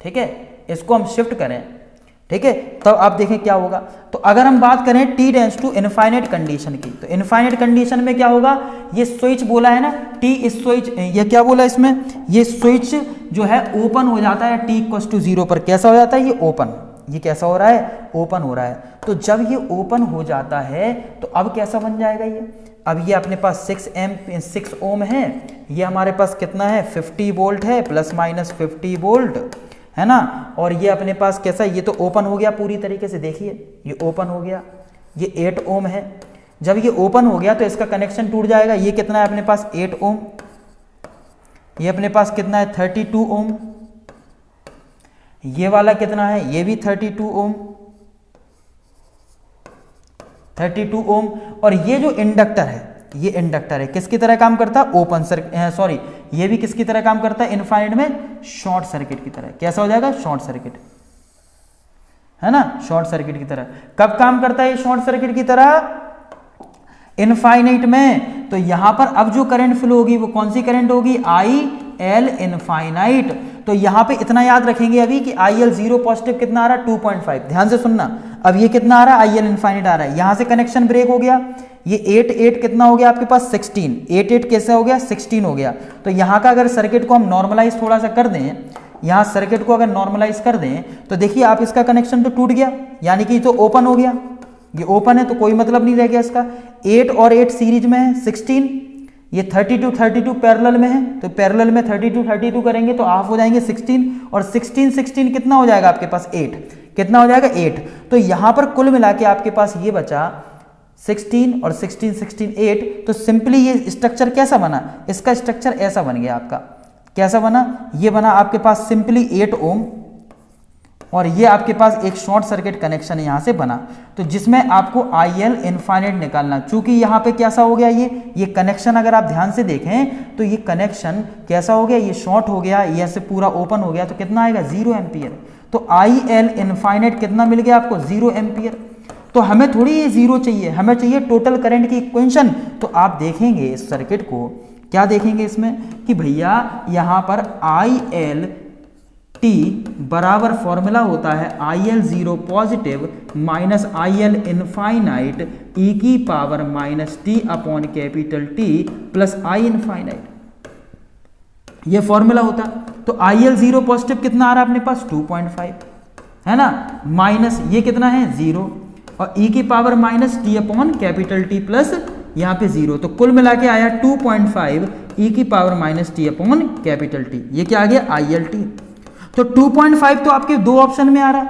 ठीक है, इसको हम शिफ्ट करें, ठीक है, तब तो आप देखें क्या होगा। तो अगर हम बात करें t tends to infinite condition की, तो इनफाइनाइट कंडीशन में क्या होगा? ये स्विच बोला है ना, t स्विच, ये क्या बोला इसमें? ये स्विच जो है ओपन हो जाता है t इक्वल्स टू 0 पर। कैसा हो जाता है? ये ओपन। ये कैसा हो रहा है? ओपन हो रहा है। तो जब ये ओपन हो जाता है तो अब कैसा बन जाएगा ये? अब ये अपने पास 6 ओम है, ये हमारे पास कितना है? 50 वोल्ट है, प्लस माइनस 50 वोल्ट है ना। और ये अपने पास कैसा? ये तो ओपन हो गया पूरी तरीके से, देखिए ये ओपन हो गया, ये 8 ओम है। जब ये ओपन हो गया तो इसका कनेक्शन टूट जाएगा। ये कितना है अपने पास? 8 ओम। ये अपने पास कितना है? 32 ओम। ये वाला कितना है? ये भी 32 ओम, 32 ओम। और ये जो इंडक्टर है, ये इंडक्टर है, किसकी तरह काम करता है? ओपन सर्किट, सॉरी, ये भी किसकी तरह काम करता है? इनफाइनाइट में शॉर्ट सर्किट की तरह। कैसा हो जाएगा? शॉर्ट सर्किट, है ना, शॉर्ट सर्किट की तरह। कब काम करता है ये शॉर्ट सर्किट की तरह? इनफाइनाइट में। तो यहां पर अब जो करंट फ्लो होगी वो कौन सी करंट होगी? IL infinite. तो यहां पे इतना याद रखेंगे अभी कि IL जीरो पॉजिटिव कितना आ रहा है? 2.5। ध्यान से सुनना, अब ये कितना आ रहा है? IL इनफाइनाइट आ रहा है। यहां से कनेक्शन ब्रेक हो गया, ये 8 कितना हो गया आपके पास? 16। 8 कैसे हो गया? 16 हो गया। तो यहां का अगर सर्किट को हम नॉर्मलाइज थोड़ा सा कर दें, यहां सर्किट को अगर नॉर्मलाइज कर दें तो देखिए आप, इसका कनेक्शन तो टूट गया, यानी कि तो ओपन हो गया। ये ओपन है तो कोई मतलब नहीं रह गया इसका। 8 और 8 सीरीज में है, 16। ये 32 पैरेलल में है, तो पैरेलल में 32 करेंगे तो हाफ हो जाएंगे 16, और 16 कितना हो जाएगा आपके पास? 8। कितना हो जाएगा? 8। तो यहां पर कुल मिला के आपके पास ये बचा 16 और 16 8। तो सिंपली ये स्ट्रक्चर कैसा बना? इसका स्ट्रक्चर ऐसा बन गया आपका। कैसा बना? ये बना आपके पास सिंपली 8 ओम, और ये आपके पास एक शॉर्ट सर्किट कनेक्शन यहां से बना, तो जिसमें आपको IL इनफाइनाइट निकालना। चूंकि यहां पे कैसा हो गया, ये कनेक्शन अगर आप ध्यान से देखें तो ये कनेक्शन कैसा हो गया? ये शॉर्ट हो गया, ये ऐसे पूरा ओपन हो गया, तो कितना आएगा? 0 एम्पियर। तो IL इनफाइनाइट कितना मिल गया आपको? 0 एम्पियर। तो हमें थोड़ी ये 0 चाहिए, हमें चाहिए टोटल करंट की इक्वेशन। तो आप देखेंगे इस सर्किट को, क्या देखेंगे इसमें कि भैया यहां पर IL T बराबर फॉर्मूला होता है IL zero positive minus IL infinite e की power minus T upon capital T plus I infinite. ये फॉर्मूला होता। तो IL जीरो पॉजिटिव कितना आ रहा है अपने पास? 2.5, है ना, माइनस ये कितना है? 0, और e की power minus T upon capital T plus यहाँ पे 0। तो कुल मिला के आया 2.5 e की power minus T upon capital T। ये क्या आ गया? ILT। तो 2.5 तो आपके दो ऑप्शन में आ रहा है,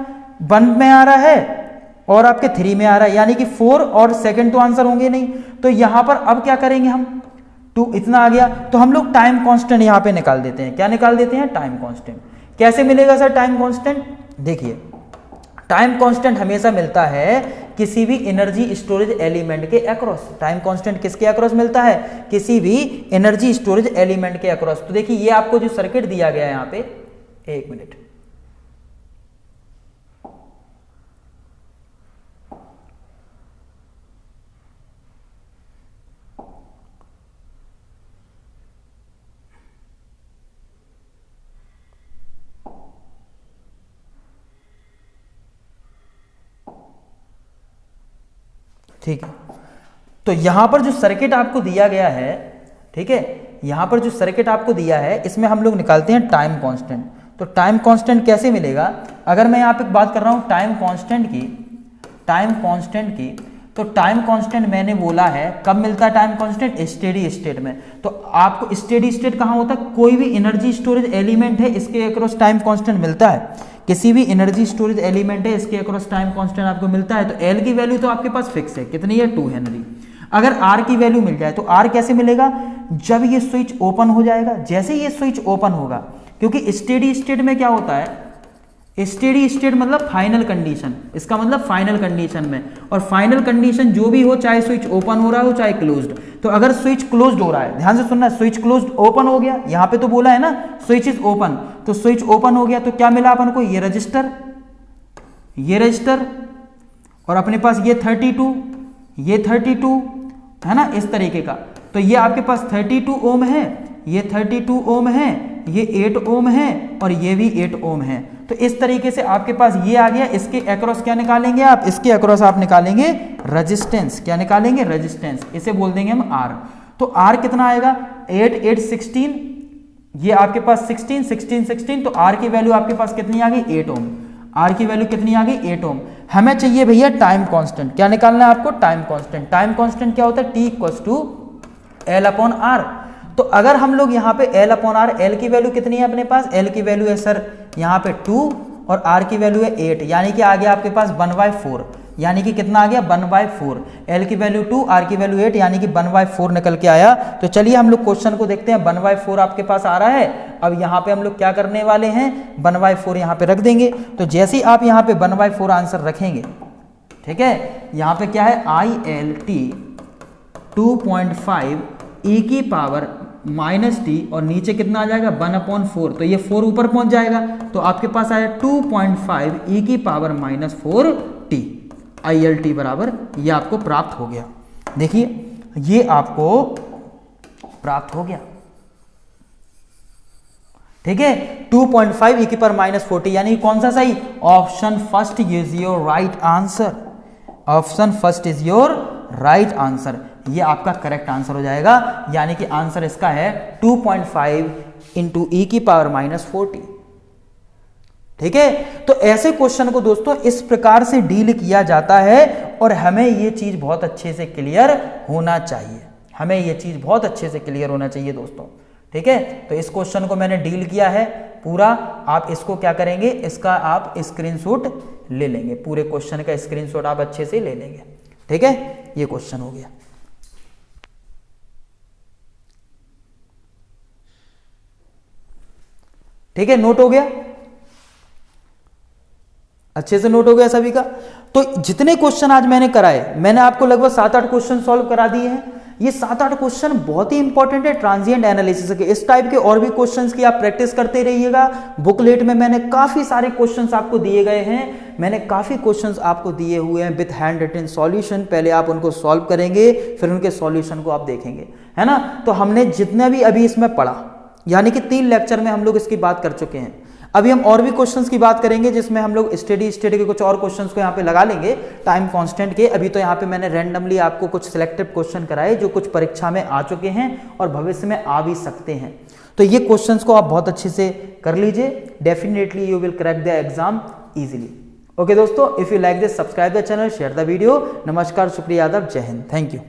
1 में आ रहा है और आपके 3 में आ रहा है, यानी कि 4 और सेकंड तो आंसर होंगे नहीं। तो यहां पर अब क्या करेंगे हम? 2 इतना आ गया, तो हम लोग टाइम कांस्टेंट यहां पे निकाल देते हैं। क्या निकाल देते हैं? Time constant. कैसे मिलेगा सर टाइम कांस्टेंट? देखिए, टाइम कांस्टेंट हमेशा मिलता है किसी भी एनर्जी स्टोरेज एलिमेंट के अक्रॉस। टाइम कांस्टेंट किसके अक्रॉस मिलता है? किसी भी एनर्जी स्टोरेज एलिमेंट के अक्रॉस। तो देखिए, ये आपको जो सर्किट दिया गया है यहां पे, एक मिनट, ठीक है, तो यहां पर जो सर्किट आपको दिया गया है, ठीक है, यहां पर जो सर्किट आपको दिया है इसमें हम लोग निकालते हैं टाइम कांस्टेंट। तो टाइम कांस्टेंट कैसे मिलेगा? अगर मैं यहां पे बात कर रहा हूं टाइम कांस्टेंट की, तो टाइम कांस्टेंट मैंने बोला है कब मिलता है टाइम कांस्टेंट? स्टेडी स्टेट में। तो आपको स्टेडी स्टेट कहां होता है? कोई भी एनर्जी स्टोरेज एलिमेंट है इसके अक्रॉस टाइम कांस्टेंट मिलता है, किसी भी एनर्जी स्टोरेज एलिमेंट है इसके अक्रॉस टाइम कांस्टेंट आपको मिलता है। तो एल की वैल्यू तो आपके पास फिक्स है, कितनी है? 2 हेनरी। अगर आर की वैल्यू मिल जाए तो आर कैसे मिलेगा? जब ये स्विच ओपन हो जाएगा, जैसे ये स्विच ओपन होगा, क्योंकि स्टेडी स्टेट में क्या होता है? स्टेडी स्टेट मतलब फाइनल कंडीशन, इसका मतलब फाइनल कंडीशन में, और फाइनल कंडीशन जो भी हो, चाहे स्विच ओपन हो रहा हो चाहे क्लोज्ड। तो अगर स्विच क्लोज्ड हो रहा है, ध्यान से सुनना, स्विच क्लोज्ड ओपन हो गया, यहां पे तो बोला है ना स्विच इज ओपन, तो स्विच ओपन हो गया तो क्या मिला अपन को? ये रजिस्टर और अपने पास ये 32 है ना, इस तरीके का। तो ये आपके पास 32 ओम है, ये 32 ओम है, ये 8 ओम है और ये भी 8 ओम है। तो इस तरीके से आपके पास ये आ गया। इसके अक्रॉस क्या निकालेंगे आप? इसके अक्रॉस आप निकालेंगे रेजिस्टेंस। क्या निकालेंगे? रेजिस्टेंस। इसे बोल देंगे हम आर। तो आर कितना आएगा? 8 8 16, ये आपके पास 16 16 16, तो आर की वैल्यू आपके पास कितनी आ गई? 8 ओम। आर की वैल्यू कितनी आ गई? 8 ओम। हमें चाहिए भैया टाइम कांस्टेंट। क्या निकालना है आपको? Time constant. टाइम कांस्टेंट क्या होता है? T = L upon R. तो अगर हम लोग यहाँ पे L अपॉन आर, L की वैल्यू कितनी है अपने पास? L की वैल्यू है सर यहाँ पे 2 और R की वैल्यू है 8, यानी कि आ गया आपके पास 1/4, यानी कि कितना आ गया? 1/4। L की वैल्यू 2, R की वैल्यू 8, यानी कि 1/4 निकल के आया। तो चलिए हम लोग क्वेश्चन को देखते हैं। 1/4 आपके पास आ रहा है। अब यहाँ पे हम लोग क्या करने वाले हैं? 1/4 यहाँ पे रख देंगे। तो जैसे ही आप यहाँ पे 1/4 आंसर रखेंगे, ठीक है, यहाँ पे क्या है? ILT 2.5 e की पावर -t और नीचे कितना आ जाएगा? 1/4। तो ये 4 ऊपर पहुंच जाएगा, तो आपके पास आया 2.5 e की पावर -4t। ILT बराबर ये आपको प्राप्त हो गया। देखिए ये आपको प्राप्त हो गया, ठीक है। 2.5 e की पावर -4t, यानी कौन सा सही? Option first is your right answer. Option first is your right answer, ये आपका करेक्ट आंसर हो जाएगा। यानी कि आंसर इसका है 2.5 × e की पावर -4t, ठीक है। तो ऐसे क्वेश्चन को दोस्तों इस प्रकार से डील किया जाता है और हमें ये चीज बहुत अच्छे से क्लियर होना चाहिए, हमें ये चीज बहुत अच्छे से क्लियर होना चाहिए दोस्तों, ठीक है। तो इस क्वेश्चन को मैंने डील किया है पूरा। आप इसको क्या करेंगे? इसका आप स्क्रीनशॉट ले लेंगे, पूरे क्वेश्चन का स्क्रीनशॉट आप अच्छे से ले लेंगे, ठीक है। ये क्वेश्चन हो गया, ठीक है। नोट हो गया, अच्छे से नोट हो गया सभी का। तो जितने क्वेश्चन आज मैंने कराए, मैंने आपको लगभग 7-8 क्वेश्चन सॉल्व करा दिए हैं। ये 7-8 क्वेश्चन बहुत ही इंपॉर्टेंट है ट्रांजिएंट एनालिसिस के। इस टाइप के और भी क्वेश्चंस की आप प्रैक्टिस करते रहिएगा। बुकलेट में मैंने काफी सारे क्वेश्चंस आपको दिए गए हैं, मैंने काफी क्वेश्चंस आपको दिए हुए हैं विद हैंड रिटन सॉल्यूशन। पहले आप उनको सॉल्व करेंगे, फिर उनके सॉल्यूशन को आप देखेंगे, है ना। तो हमने जितना भी अभी इसमें पढ़ा, यानी कि 3 लेक्चर में हम लोग इसकी बात कर चुके हैं। अभी हम और भी क्वेश्चंस की बात करेंगे, जिसमें हम लोग स्टेडी स्टेट के कुछ और क्वेश्चंस को यहाँ पे लगा लेंगे टाइम कांस्टेंट के। अभी तो यहाँ पे मैंने रैंडमली आपको कुछ सिलेक्टिव क्वेश्चन कराए जो कुछ परीक्षा में आ चुके हैं और भविष्य में आ भी सकते हैं। तो ये क्वेश्चंस को आप बहुत अच्छे से कर लीजिए, definitely you will crack the exam easily. Okay दोस्तों, if you like this, subscribe the channel, share the video. नमस्कार, शुक्रिया, आदाब, जय हिंद, थैंक यू।